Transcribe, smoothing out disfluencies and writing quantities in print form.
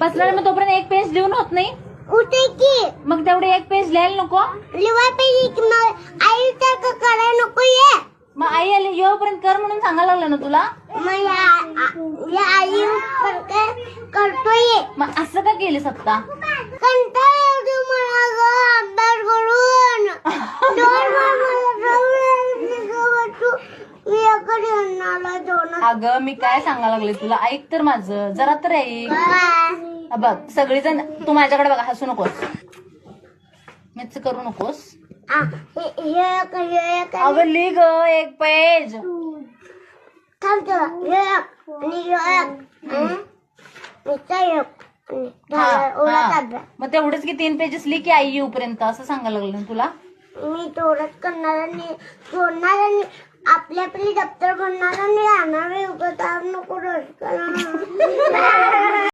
बसणार मग तोपर्यंत एक पेज लिहून होत नाही उठे की मग तेवढे एक पेज लिहायला नको लिवाय पाहिजे की मग आई तर करायला नको ये मग आई आली येऊपर्यंत कर म्हणून सांगायला लागलं ना तुला मग या आई करतोय मग असं का केली सत्ता कंटाळा येतो मला ग अभ्यास करून अगं मी काय सांगायला लागले तुला ऐक तर माझं जरा तर ऐक बघ सगळीजण तू माझ्याकडे बघा हसू नकोस मीच करू नकोस अगं लिह ग एक पेज मग तेवढेच की 3 पेजेस लिह की आई येऊपर्यंत असं सांगायला लागलं ना तुला मी तेवढंच करणार आणि सोडणार आणि आपली दप्तर भरणार आणि राहणार नको रोज